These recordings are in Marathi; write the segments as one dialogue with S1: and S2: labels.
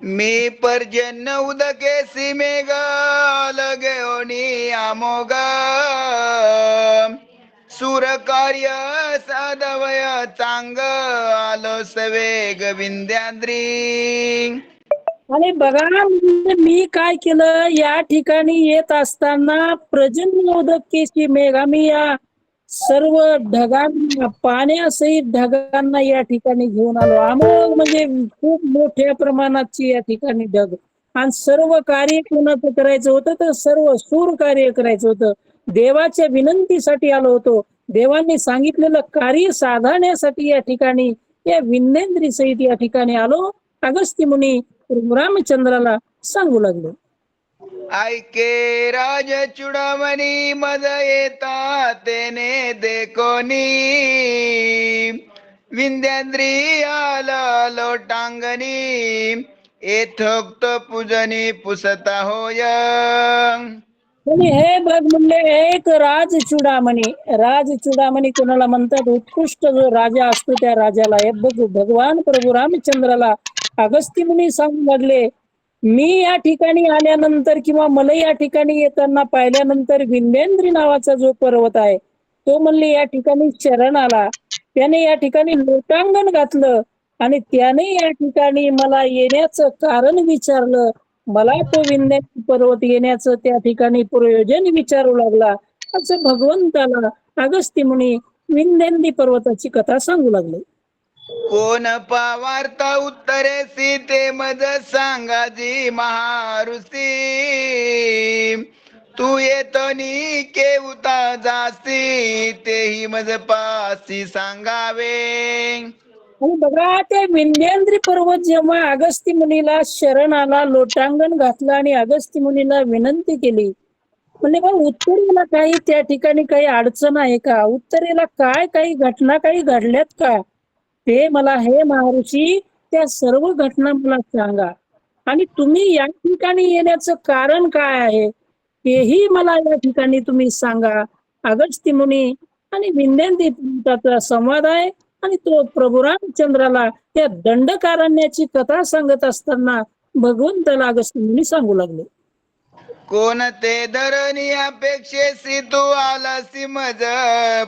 S1: मी पर्जन्य उदके मेघाल घेऊनी अमोघ सुर कार्य साधवय चांग आलो सवेग विंध्याद्री.
S2: आणि बघा म्हणजे मी काय केलं, या ठिकाणी येत असताना प्रजन्य उदकेशी मेघ, आम्ही या सर्व ढगांना पाण्यासहित ढगांना या ठिकाणी घेऊन आलो. अमोघ म्हणजे खूप मोठ्या प्रमाणाची या ठिकाणी ढग. आणि सर्व कार्य कोणाचं करायचं होतं, तर सर्व सूर कार्य करायचं होतं. देवाच्या विनंतीसाठी आलो होतो. देवांनी सांगितलेलं कार्य साधण्यासाठी या ठिकाणी या विंध्येंद्री सहित या ठिकाणी आलो. अगस्त्य मुनी रामचंद्राला सांगू लागले,
S1: ऐके राज चुडामणी मद येता तेने देखोनी विंध्याद्री आला लोटांगणी येथोक्त पूजनी पुसता होय.
S2: म्हणे हे बघ म्हणले, एक राज चुडामणी. राज चुडामणी कोणाला म्हणतात? उत्कृष्ट जो राजा असतो त्या राजाला. हे बघ भगवान प्रभू रामचंद्राला अगस्त्य मुनी सांगू लागले, मी या ठिकाणी आल्यानंतर किंवा मला या ठिकाणी येताना पाहिल्यानंतर विंध्येंद्री नावाचा जो पर्वत आहे तो म्हणले या ठिकाणी शरण आला. त्याने या ठिकाणी लोटांगण घातलं आणि त्याने या ठिकाणी मला येण्याचं कारण विचारलं. मला तो विंध्याचल पर्वत येण्याचं त्या ठिकाणी प्रयोजन विचारू लागला. असं भगवंताला अगस्त्य मुनी विंध्येंद्री पर्वताची कथा सांगू लागले.
S1: कोण पावार्ता उत्तरे सीते मज सांगाजी महारुसी तू येतनी केवता जासी तेही मज पासी सांगावे.
S2: आणि बघा ते विंध्येंद्री पर्वत जेव्हा अगस्त्य मुनीला शरण आला, लोटांगण घातलं आणि अगस्त्य मुनीला विनंती केली, म्हणजे मग उत्तरेला काही त्या ठिकाणी काही अडचण आहे का? उत्तरेला काय काही घटना काही घडल्यात का? ते मला हे महर्षी त्या सर्व घटना मला सांगा. आणि तुम्ही या ठिकाणी येण्याचं कारण काय आहे तेही मला या ठिकाणी तुम्ही सांगा. अगस्त्य मुनी आणि विंध्येंद्री पर्वताचा संवाद आहे. आणि तो प्रभू रामचंद्राला त्या दंडकारण्याची कथा सांगत असताना भगवंताला अगस्त्य मुनी सांगू लागले,
S1: कोण ते धरणी अपेक्षेसी तू आलासी मज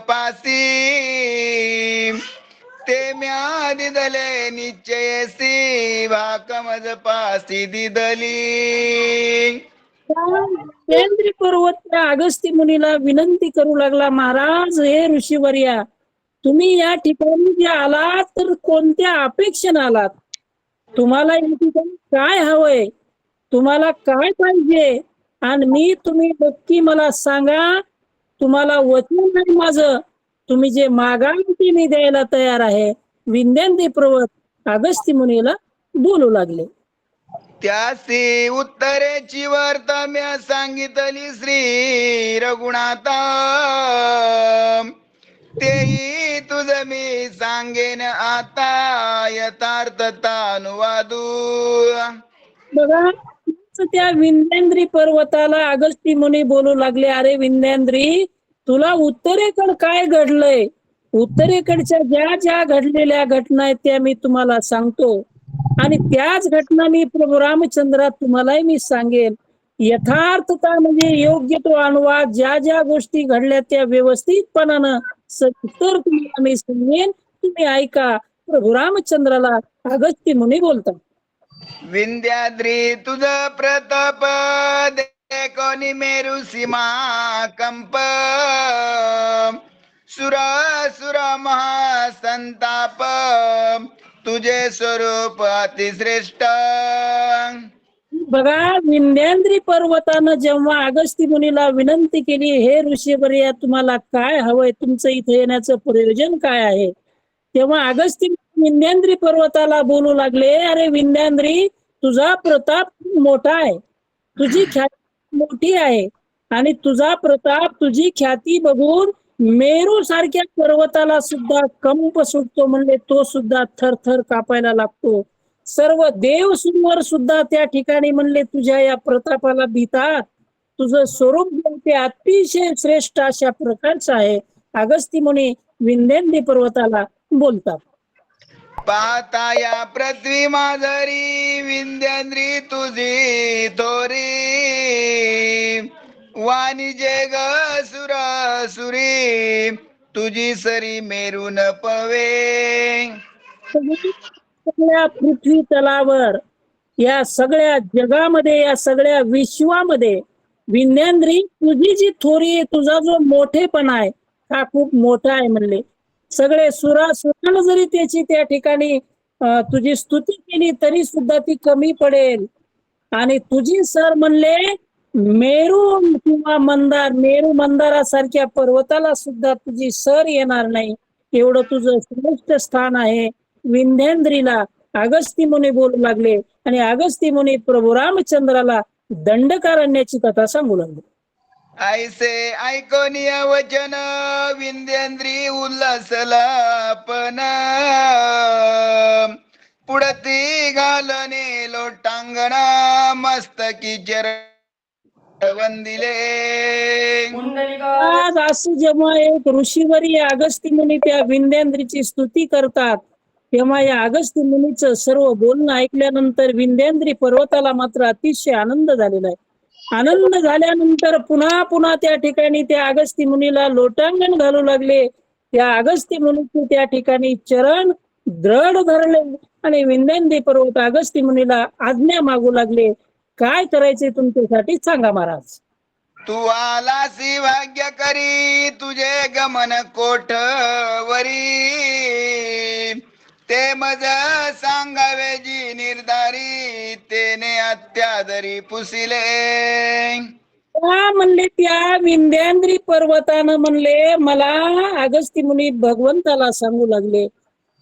S1: पासी ते म्या दिदले निश्चयसी भाक मज पासी दिदली.
S2: विंध्येंद्री पर्वत त्या अगस्त्य मुनीला विनंती करू लागला, महाराज हे ऋषीवर्या, तुम्ही या ठिकाणी जे आलात तर कोणत्या अपेक्षेने आलात? तुम्हाला या ठिकाणी काय हवंय? तुम्हाला काय पाहिजे? आणि मी तुम्ही नक्की मला सांगा. तुम्हाला वचन आहे माझं, तुम्ही जे मागाल ते मी द्यायला तयार आहे. विंध्येंद्री पर्वत अगस्त्य मुनीला बोलू लागले.
S1: त्यासी उत्तरेची वार्ता म्या सांगितली श्री रघुनाथा तेही तुझ मी सांगेन आता यथार्थता अनुवादू.
S2: बघा त्या विंध्येंद्री पर्वताला अगस्त्य मुनी बोलू लागले, अरे विंध्येंद्री, तुला उत्तरेकडे काय घडलंय? उत्तरेकडच्या ज्या ज्या घडलेल्या घटना आहेत त्या मी तुम्हाला सांगतो. आणि त्याच घटना मी प्रभू रामचंद्रा तुम्हालाही मी सांगेन. यथार्थता म्हणजे योग्य तो अनुवाद, ज्या ज्या गोष्टी घडल्या त्या व्यवस्थितपणानं सत्तर तुम्हाला मी सांगेन. तुम्ही ऐका. प्रभू रामचंद्राला अगस्त्य मुनी बोलतात,
S1: विंध्याद्री तुझ प्रताप कोणी मेरू सीमा कंप सुरा सुरा महासंताप तुझे स्वरूप अतिश्रेष्ठ.
S2: बघा विंध्येंद्री पर्वतानं जेव्हा अगस्त्य मुनीला विनंती केली, हे ऋषीवर्या तुम्हाला काय हवंय, तुमचं इथे येण्याचं प्रयोजन काय आहे, तेव्हा अगस्त्य विंध्येंद्री पर्वताला बोलू लागले, अरे विंध्याद्री, तुझा प्रताप मोठा आहे, तुझी ख्याती मोठी आहे. आणि तुझा प्रताप, तुझी ख्याती बघून मेरू सारख्या पर्वताला सुद्धा कंप सुटतो. म्हणले तो सुद्धा थरथर कापायला लागतो. सर्व देव सुंदर सुद्धा त्या ठिकाणी म्हणले तुझ्या या प्रतापाला भीतात. तुझं स्वरूप ते अतिशय श्रेष्ठ अशा प्रकारचं आहे. अगस्त्य मुनी विंध्येंद्री पर्वताला बोलतात,
S1: पाहता या पृथ्वी माधरी विंध्याद्री तुझी थोरी वाणिजे ग सुरी तुझी सरी मेरून पवे.
S2: सगळ्या पृथ्वी तलावर, या सगळ्या जगामध्ये, या सगळ्या विश्वामध्ये विंध्याद्री तुझी जी थोरी आहे, तुझा जो मोठेपणा आहे हा खूप मोठा आहे म्हणले. सगळे सुरानं जरी त्याची त्या ठिकाणी तुझी स्तुती केली तरी सुद्धा ती कमी पडेल. आणि तुझी सर म्हणले मेरू किंवा मंदार, मेरू मंदारासारख्या पर्वताला सुद्धा तुझी सर येणार नाही, एवढं तुझं श्रेष्ठ स्थान आहे. विंध्याद्रीला अगस्ती मुनी बोलू लागले आणि अगस्ती मुनी प्रभू रामचंद्राला दंडकारण्याची कथा सांगू लागले.
S1: ऐसे ऐकोनिय वचन विंध्याद्री उल्हासला पण पुढती घालने लोटांगणा मस्तकी चरण वंदिले.
S2: आज असं जेव्हा एक ऋषीवरी अगस्ती मुनी त्या विंध्याद्रीची स्तुती करतात, तेव्हा या अगस्ती मुनीचं सर्व बोलणं ऐकल्यानंतर विंध्याद्री पर्वताला मात्र अतिशय आनंद झालेला आहे. आनंद झाल्यानंतर पुन्हा पुन्हा त्या ठिकाणी त्या अगस्ती मुनीला लोटांगण घालू लागले. त्या अगस्ती मुनीचे त्या ठिकाणी चरण दृढ धरले आणि विंध्याद्री पर्वत अगस्ती मुनीला आज्ञा मागू लागले. काय करायचे तुमच्यासाठी सांगा महाराज.
S1: तू आलासी भाग्य करी तुझे गमन कोठवरी ते मज सांगावे जी निर्धारी तेने अत्यादरी पुसिले.
S2: म्हणले त्या विंध्याद्री पर्वतानं म्हणले मला अगस्ती मुनी भगवंताला सांगू लागले.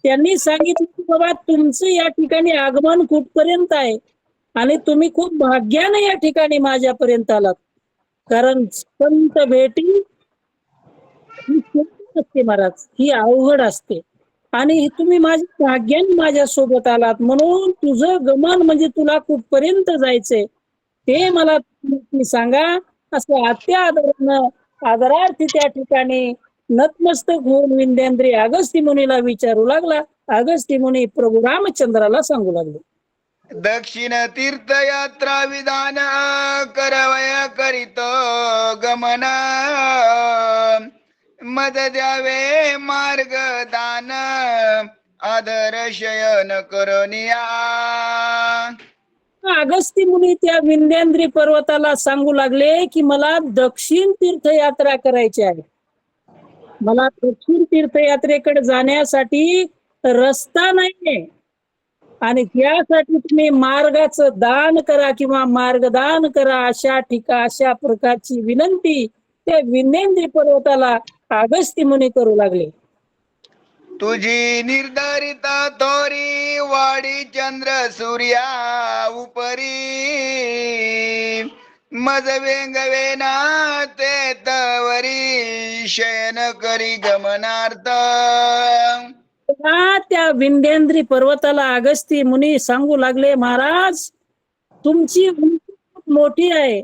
S2: त्यांनी सांगितलं की बाबा तुमचं या ठिकाणी आगमन कुठपर्यंत आहे आणि तुम्ही खूप भाग्याने या ठिकाणी माझ्यापर्यंत आलात. कारण संत भेटी असते महाराज, ही अवघड असते आणि तुम्ही माझ्या भाग्याने माझ्या सोबत आलात म्हणून तुझं गमन म्हणजे तुला कुठपर्यंत जायचंय ते मला सांगा. असं आदरानं आदरार्थी त्या ठिकाणी नतमस्तक होऊन विंध्याद्री अगस्ती मुनीला विचारू लागला. अगस्ती मुनी प्रभू रामचंद्राला सांगू लागले.
S1: दक्षिण तीर्थयात्रा विधान करवय करीत गमन मद द्यावे मार्ग दान आदर शयन करोनिया.
S2: अगस्ती मुनी त्या विंध्याद्री पर्वताला सांगू लागले की मला दक्षिण तीर्थयात्रा करायची आहे. मला दक्षिण तीर्थयात्रेकडे जाण्यासाठी रस्ता नाहीये आणि त्यासाठी तुम्ही मार्गाचं दान करा किंवा मार्गदान करा, अशा प्रकारची विनंती त्या विंध्याद्री पर्वताला अगस्ती मुनी करू लागले.
S1: तुझी निर्धारित थोरी वाडी चंद्र सूर्या उपरी मज वेंगवे ना ते तवरी शयन करी गमनार्थ.
S2: त्या विंध्याद्री पर्वताला अगस्ती मुनी सांगू लागले महाराज तुमची उंची खूप मोठी आहे,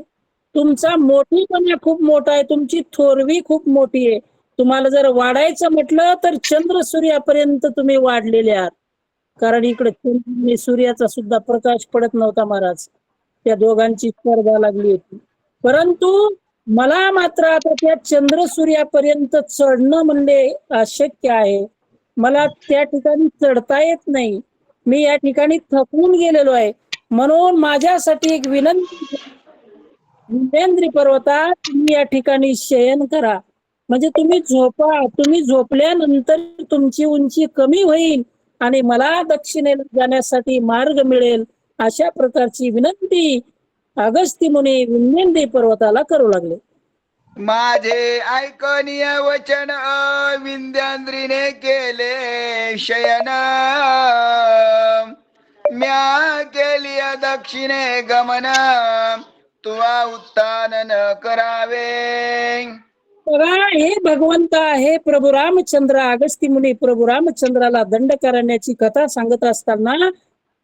S2: तुमचा मोठीपणा खूप मोठा आहे, तुमची थोरवी खूप मोठी आहे. तुम्हाला जर वाढायचं म्हटलं तर चंद्र सूर्यापर्यंत तुम्ही वाढलेले आहात. कारण इकडे चंद्र सूर्याचा सुद्धा प्रकाश पडत नव्हता महाराज, त्या दोघांची स्पर्धा लागली होती. परंतु मला मात्र आता त्या चंद्र सूर्यापर्यंत चढणं म्हणजे अशक्य आहे. मला त्या ठिकाणी चढता येत नाही, मी या ठिकाणी थकून गेलेलो आहे. म्हणून माझ्यासाठी एक विनंती, विंध्याद्री पर्वता तुम्ही या ठिकाणी शयन करा, म्हणजे तुम्ही झोपा. तुम्ही झोपल्यानंतर तुमची उंची कमी होईल आणि मला दक्षिणेला जाण्यासाठी मार्ग मिळेल. अशा प्रकारची विनंती अगस्ती मुनी विंध्याद्री पर्वताला करू लागले.
S1: माझे ऐकनीय वचन विंध्याद्रीने केले शयन म्या केली दक्षिणे गमन तुवा उत्थान न करावे.
S2: बघा हे भगवंता, हे प्रभू रामचंद्र, अगस्ती मुनी प्रभू रामचंद्राला दंड करण्याची कथा सांगत असताना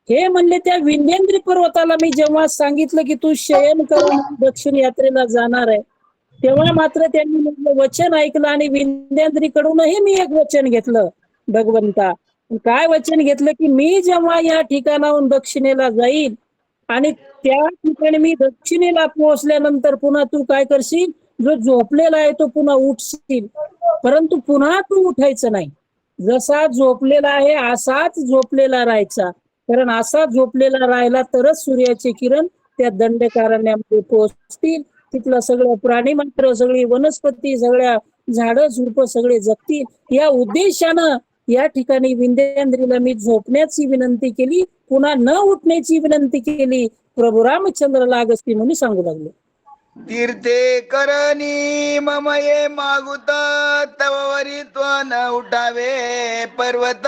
S2: हे म्हणले त्या विंध्याद्री पर्वताला मी जेव्हा सांगितलं की तू शयन करून दक्षिण यात्रेला जाणार आहे, तेव्हा मात्र त्यांनी वचन ऐकलं आणि विंध्याद्रीकडूनही मी एक वचन घेतलं भगवंता काय वचन घेतलं की मी जेव्हा या ठिकाणाहून दक्षिणेला जाईल आणि त्या ठिकाणी मी दक्षिणेला पोहोचल्यानंतर पुन्हा तू काय करशील, जो झोपलेला आहे तो पुन्हा उठशील, परंतु पुन्हा तू उठायचं नाही. जसा झोपलेला आहे असाच झोपलेला राहायचा, कारण असा झोपलेला राहिला तरच सूर्याचे किरण त्या दंडकारण्यामध्ये पोहोचतील. तिथलं सगळं प्राणी मात्र, सगळी वनस्पती, सगळ्या झाडं झुडप सगळे जगतील. या उद्देशानं या ठिकाणी विंध्याद्रीला मी झोपण्याची विनंती केली, पुन्हा न उठण्याची विनंती केली. प्रभू रामचंद्राला अगस्ती मुनी सांगू लागले.
S1: तीर्थे करणी मम ये मागुत तव वरित्व न उठावे पर्वत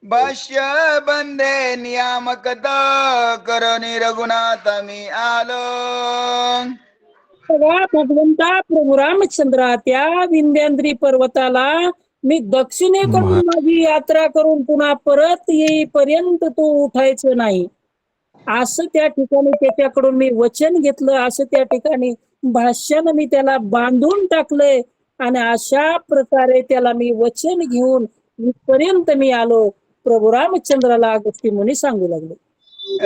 S1: भाष्य बंदे नियामकत करणी रघुनाथ मी आलो.
S2: तेव्हा भगवंता प्रभू रामचंद्रा त्या विंध्याद्री पर्वताला मी दक्षिणेकडून माझी यात्रा करून पुन्हा परत येईपर्यंत तो उठायचं नाही, असं त्या ठिकाणी त्याच्याकडून मी वचन घेतलं. असं त्या ठिकाणी भाष्यानं मी त्याला बांधून टाकलंय आणि अशा प्रकारे त्याला मी वचन घेऊन इथपर्यंत मी आलो. प्रभू रामचंद्राला अगस्ती मुनी सांगू लागले.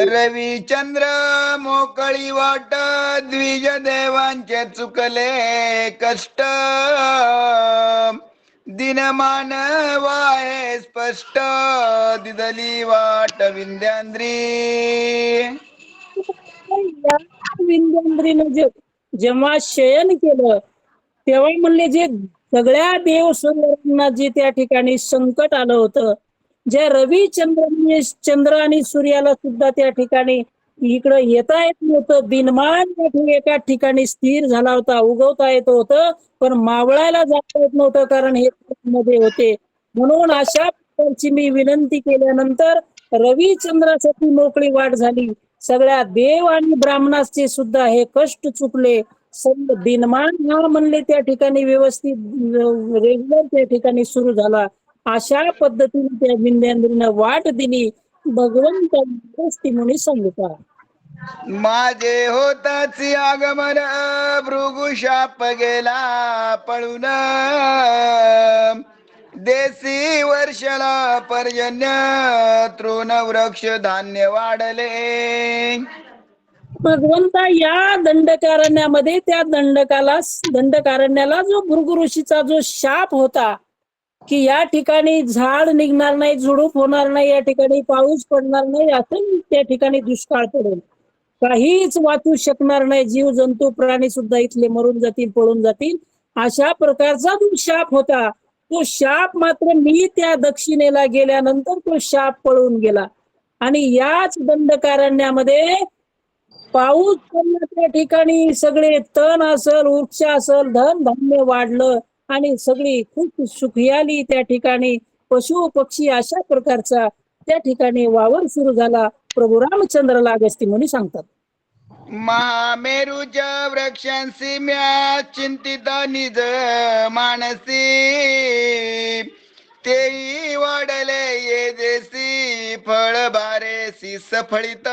S1: रविचंद्र मोकळी वाट द्विज देवांचे चुकले कष्ट दिनमान वाहे स्पष्ट दिदली वाट विंध्याद्री.
S2: या विंध्याद्रीनं जेव्हा शयन केलं तेव्हा म्हणले जे सगळ्या देव सुरांना जे त्या ठिकाणी संकट आलं होतं, ज्या चंद्र आणि सूर्याला सुद्धा त्या ठिकाणी इकडं येता येत नव्हतं, दिनमान एका ठिकाणी स्थिर झाला होता, उगवता येत होतं पण मावळायला जाता येत नव्हतं, कारण हे मध्ये होते. म्हणून अशा प्रकारची मी विनंती केल्यानंतर रविचंद्रासाठी मोकळी वाट झाली. सगळ्या देव आणि ब्राह्मणाचे सुद्धा हे कष्ट चुकले. सर्व दिनमान हा म्हणले त्या ठिकाणी व्यवस्थित रेग्युलर त्या ठिकाणी सुरू झाला. अशा पद्धतीने त्या विंध्याद्रीनं वाट दिली. भगवंत अगस्ती मुनी सांगता.
S1: माझे होताची आगमन भृगुशाप गेला पळून देसी वर्षला पर्जन्य तृण वृक्ष धान्य वाढले.
S2: भगवंता या दंडकारण्यामध्ये त्या दंडकारण्याला जो भृगु ऋषीचा जो शाप होता की या ठिकाणी झाड निघणार नाही, झुडूप होणार नाही, या ठिकाणी पाऊस पडणार नाही, असं त्या ठिकाणी दुष्काळ पडेल, काहीच वाचू शकणार नाही, जीव जंतू प्राणी सुद्धा इथले मरून जातील, पळून जातील, अशा प्रकारचा जो शाप होता, तो शाप मात्र मी त्या दक्षिणेला गेल्यानंतर तो शाप पळून गेला. आणि याच दंडकारण्यामध्ये पाऊस पडण्याच्या ठिकाणी सगळे तण असल, वृक्ष असल, धन धान्य वाढलं आणि सगळी खूप सुखियाली त्या ठिकाणी पशु पक्षी अशा प्रकारचा त्या ठिकाणी वावर सुरू झाला. प्रभू रामचंद्राला अगस्ती मुनी सांगतात.
S1: महामेरूच्या वृक्षांशी म्या चिंतित निज मानसी तेही वाढले ये देसी फळ बारेसी सफळित.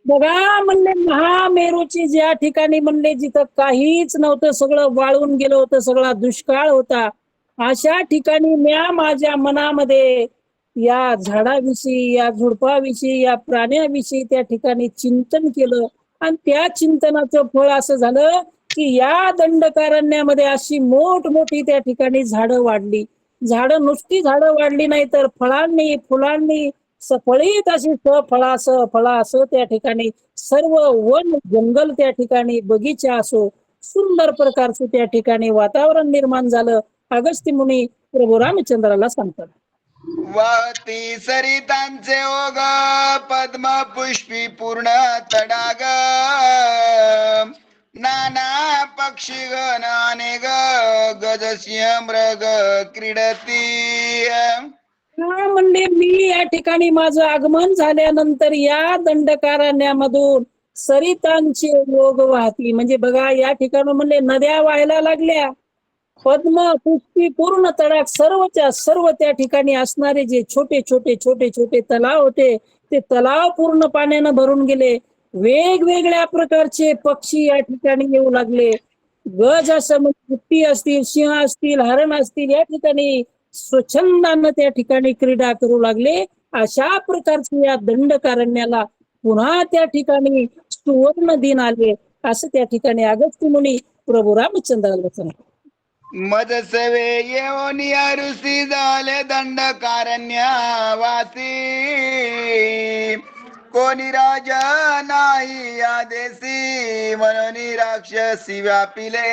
S2: बघा म्हणले महामेरूची ज्या ठिकाणी म्हणले जिथं काहीच नव्हतं, सगळं वाळून गेलं होतं, सगळा दुष्काळ होता, अशा ठिकाणी म्या माझ्या मनामध्ये या झाडाविषयी, या झुडपाविषयी, या प्राण्याविषयी त्या ठिकाणी चिंतन केलं आणि त्या चिंतनाचं फळ असं झालं की या दंडकारण्यामध्ये अशी मोठमोठी त्या ठिकाणी झाडं वाढली. झाडं नुसती झाडं वाढली नाही तर फळांनी फुलांनी सफळीत अशी फळा असो त्या ठिकाणी सर्व वन जंगल त्या ठिकाणी बगीचा असो सुंदर प्रकारचं त्या ठिकाणी वातावरण निर्माण झालं. अगस्ती मुनी प्रभू रामचंद्राला सांगतात.
S1: वाहती सरितांचे ओघ पद्म पुष्पी पूर्ण तडाग नाना पक्षी गण अनेक गजसिंह मृग क्रीडती.
S2: म्हणले मी या ठिकाणी माझं आगमन झाल्यानंतर या दंडकारण्यामधून सरितांचे ओघ वाहती, म्हणजे बघा या ठिकाणी म्हणले नद्या व्हायला लागल्या, पद्म पुष्पी पूर्ण तडाख सर्वच्या सर्व त्या ठिकाणी असणारे जे छोटे छोटे छोटे छोटे तलाव होते ते तलाव पूर्ण पाण्यानं भरून गेले. वेगवेगळ्या प्रकारचे पक्षी या ठिकाणी येऊ लागले. गज असं म्हणजे हत्ती असतील, सिंह असतील, हरण असतील, या ठिकाणी स्वच्छंदानं त्या ठिकाणी क्रीडा करू लागले. अशा प्रकारच्या या दंडकारण्याला पुन्हा त्या ठिकाणी सुवर्ण दिन आले असं त्या ठिकाणी अगस्त्य मुनी प्रभू रामचंद्राला सांगतात.
S1: मदसवे येऊन ऋषी झाले दंडकारण्यवासी, कोणी राजा नाही या देशी, म्हणून राक्षसी व्यापिले.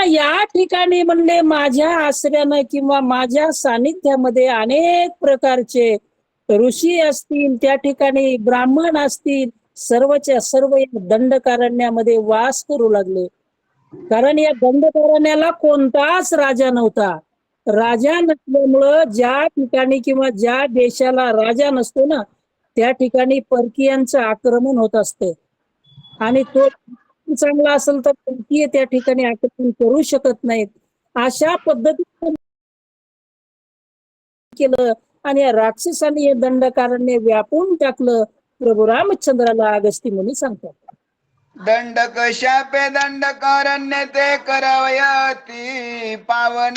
S2: या ठिकाणी म्हणले माझ्या आश्रयानं किंवा माझ्या सानिध्यामध्ये अनेक प्रकारचे ऋषी असतील, त्या ठिकाणी ब्राह्मण असतील, सर्वच्या सर्व या दंडकारण्यामध्ये वास करू लागले. कारण या दंडकारण्याला कोणताच राजा नव्हता. राजा नसल्यामुळं ज्या ठिकाणी किंवा ज्या देशाला राजा नसतो ना त्या ठिकाणी परकीयांचं आक्रमण होत असते. आणि तो चांगला असेल तर परकीय त्या ठिकाणी आक्रमण करू शकत नाहीत. अशा पद्धतीने केलं आणि या राक्षसाने हे दंडकारण्य व्यापून टाकलं. प्रभू रामचंद्राला अगस्त्य मुनी सांगतात.
S1: दंडक शापे दंडकारण्य ते करावयाती पावन,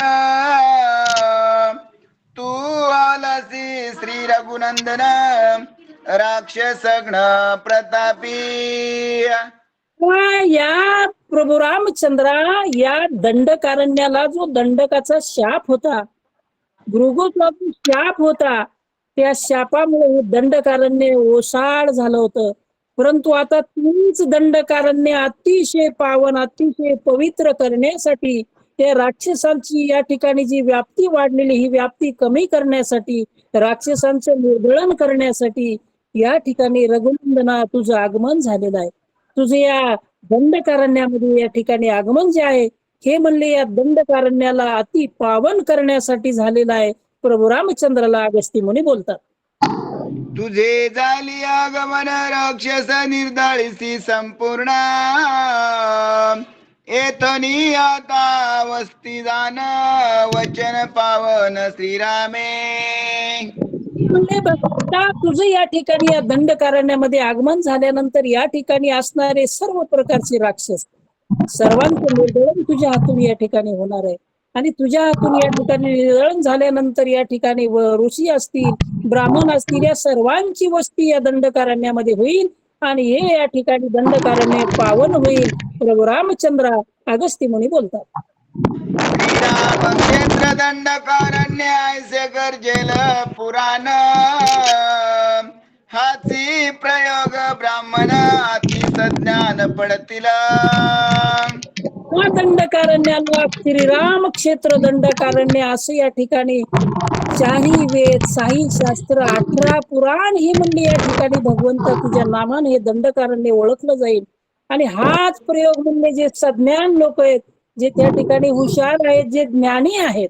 S1: तू आलासी श्री रघुनंदन, राक्षसघ्न प्रतापी.
S2: या प्रभू रामचंद्रा या दंडकारण्याला जो दंडकाचा शाप होता, भृगूचा जो शाप होता, त्या शापामुळे हे दंडकारण्य ओसाड झालं होतं. परंतु आता तीच दंडकारण्य अतिशय पावन अतिशय पवित्र करण्यासाठी, त्या राक्षसांची या ठिकाणी जी व्याप्ती वाढलेली ही व्याप्ती कमी करण्यासाठी, राक्षसांचं निर्दळन करण्यासाठी या ठिकाणी रघुनंदना तुझं आगमन झालेलं आहे. तुझे या दंडकारण्यामध्ये या ठिकाणी आगमन जे आहे हे म्हणले या दंडकारण्याला अति पावन करण्यासाठी झालेलं आहे. प्रभू रामचंद्राला अगस्त्य मुनी बोलतात.
S1: तुझे झाली आगमन राक्षस निर्दाळीसी संपूर्ण, एतनी आता वस्ती जाण वचन पावन श्रीरामे.
S2: म्हणले बघता तुझं या ठिकाणी या दंडकारण्यामध्ये आगमन झाल्यानंतर या ठिकाणी असणारे सर्व प्रकारचे राक्षस सर्वांचं निर्दळन तुझ्या हातून या ठिकाणी होणार आहे. आणि तुझ्या हातून या ठिकाणी निर्दळन झाल्यानंतर या ठिकाणी ऋषी असतील ब्राह्मण असतील या सर्वांची वस्ती या दंडकारण्यामध्ये होईल आणि हे या ठिकाणी दंडकारण्य पावन होईल. प्रभू रामचंद्र अगस्त्य मुनी बोलतात.
S1: श्रीराम क्षेत्र दंडकारण्य ऐसे गरजेल पुराण, हाची प्रयोग ब्राह्मण अति सज्ञान पडतील.
S2: दंडकारण्याला श्रीराम क्षेत्र दंडकारण्य असं या ठिकाणी चारी वेद साही शास्त्र 18 पुराण ही म्हणली या ठिकाणी भगवंता तुझ्या नामाने हे दंडकारण्य ओळखलं जाईल. आणि हाच प्रयोग म्हणजे जे सज्ञान लोक आहेत, जे त्या ठिकाणी हुशार आहेत, जे ज्ञानी आहेत,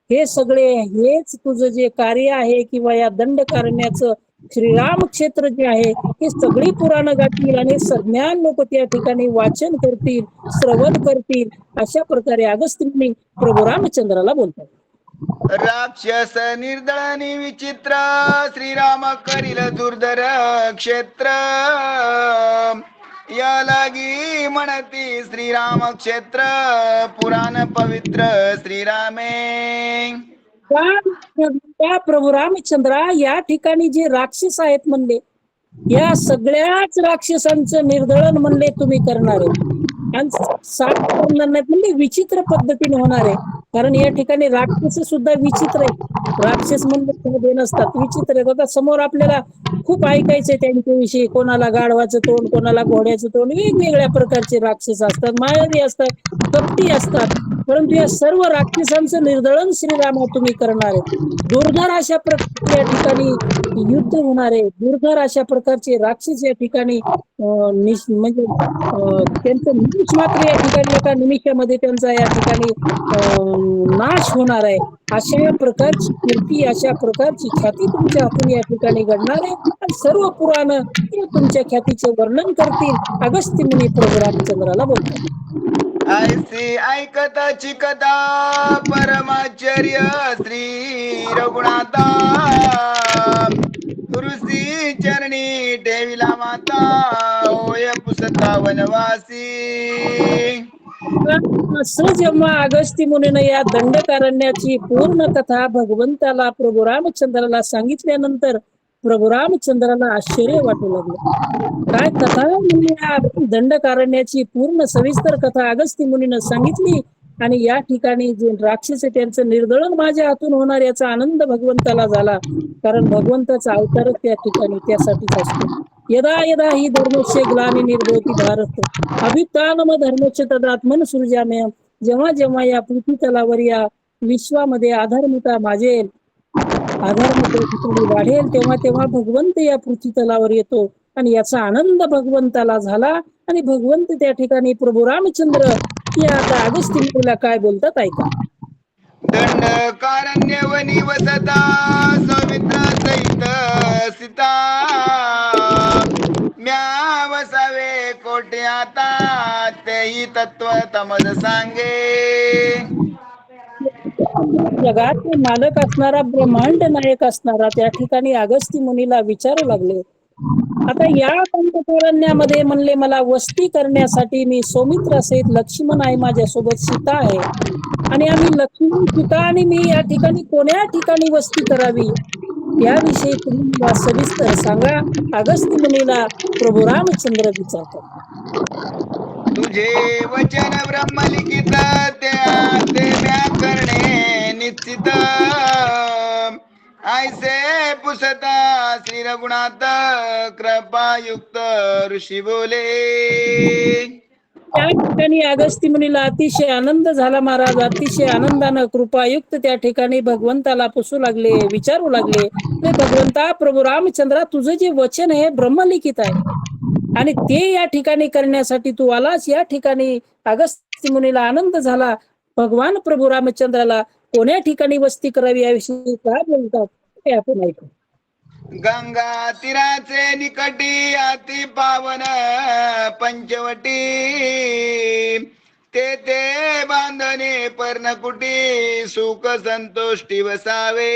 S2: हे सगळे हेच तुझं जे कार्य आहे किंवा या दंडकारण्याचं श्रीराम क्षेत्र जे आहे हे सगळी पुराण गातील आणि सज्ञान लोक त्या ठिकाणी वाचन करतील श्रवण करतील. अशा प्रकारे अगस्त्य मुनी प्रभू रामचंद्राला बोलतात.
S1: राक्षस निर्दळनी विचित्र, श्रीराम करील दुर्धर क्षेत्र, या लागी म्हणती श्रीराम क्षेत्र पुराण पवित्र श्रीरामे.
S2: प्रभू रामचंद्रा या ठिकाणी जे राक्षस आहेत म्हणले या सगळ्याच राक्षसांचं निर्दळन म्हणले तुम्ही करणार आहे. आणि म्हणजे विचित्र पद्धतीने होणार आहे. कारण या ठिकाणी राक्षस सुद्धा विचित्र आहेत. राक्षस म्हणजे नसतात, विचित्र आहेत. आता समोर आपल्याला खूप ऐकायचंय त्यांच्याविषयी. कोणाला गाढवाचं तोंड, कोणाला घोड्याचं तोंड, वेगवेगळ्या प्रकारचे राक्षस असतात, मायावी असतात, कपटी असतात. परंतु या सर्व राक्षसांचं निर्दळन श्रीरामा तुम्ही करणार आहेत. दुर्धर अशा प्रकारचे या ठिकाणी युद्ध होणार आहे. दुर्धर अशा प्रकारचे राक्षस या ठिकाणी म्हणजे त्यांचं निमिष मात्र या ठिकाणी एका निमिषामध्ये त्यांचा या ठिकाणी नाश होणार आहे. अशा प्रकारची कीर्ती अशा प्रकारची ख्याती तुमच्या हातून या ठिकाणी घडणार आहे. आणि सर्व पुराण हे तुमच्या ख्यातीचे वर्णन करतील. अगस्त्य मुनी प्रभू रामचंद्राला बोलतात.
S1: ऐसी ऐकता चिकता परमाश्चर्य श्री रघुनाथा, ऋषी चरणी ठेविला माता होय पुसता वनवासी.
S2: असं जेव्हा अगस्ती मुनीनं या दंडकारण्याची पूर्ण कथा भगवंताला प्रभू रामचंद्राला सांगितल्यानंतर प्रभू रामचंद्राला आश्चर्य वाटू लागलं. काय कथा म्हणजे या दंडकारण्याची पूर्ण सविस्तर कथा अगस्ती मुनीनं सांगितली आणि या ठिकाणी जे राक्षस आहे त्यांचं निर्दळन माझ्या हातून होणार याचा आनंद भगवंताला झाला. कारण भगवंताचा अवतारच त्या ठिकाणी त्यासाठीच असतो. यदा यदा ही धर्मस्य ग्लानिर्भवति भारत अभित्थानम धर्मस्य तदात्मन सृजाम्य. जेव्हा जेव्हा या पृथ्वी तलावर या विश्वामध्ये अधर्मता माजेल, अधर्म त्या ठिकाणी वाढेल, तेव्हा तेव्हा भगवंत या पृथ्वी तलावर येतो आणि याचा आनंद भगवंताला झाला. आणि भगवंत त्या ठिकाणी प्रभू रामचंद्र या आता अगस्ती मुनीला काय बोलतात ऐका.
S1: दंडकारण्यवनी वसता सौमित्र सहित सीता म्या वसावे कोटे आता तेही तत्व तमज सांगे.
S2: जगाचे मालक असणारा ब्रह्मांड नायक असणारा त्या ठिकाणी अगस्ती मुनीला विचारू लागले. आता या दंडकारण्यामध्ये म्हणले मला वस्ती करण्यासाठी मी सौमित्र सहित लक्ष्मण आहे, माझ्यासोबत सीता आहे आणि आम्ही लक्ष्मण सीता आणि मी या ठिकाणी कोण्या ठिकाणी वस्ती करावी याविषयी तुम्ही मला सविस्तर सांगा. अगस्ती मुनीला प्रभू रामचंद्र विचारतात.
S1: तुझे वचन ब्रह्मलिखित ते म्या करणे निश्चित ऐसे पुसता श्री रघुनाथ कृपायुक्त ऋषी बोले.
S2: त्या ठिकाणी अगस्ती मुनीला अतिशय आनंद झाला महाराज. अतिशय आनंदानं कृपायुक्त त्या ठिकाणी भगवंताला पुसू लागले, विचारू लागले. भगवंता प्रभू रामचंद्रा तुझं जे वचन आहे ब्रह्मलिखित आहे आणि ते या ठिकाणी करण्यासाठी तू आलास. या ठिकाणी अगस्ती मुनीला आनंद झाला. भगवान प्रभू रामचंद्राला कोण्या ठिकाणी वस्ती करावी याविषयी काय बोलतात ते आपण ऐकू.
S1: गंगा तीराचे निकटी अति पावन पंचवटी ते बांधणे पर्णकुटी सुख संतोष्टी वसावे.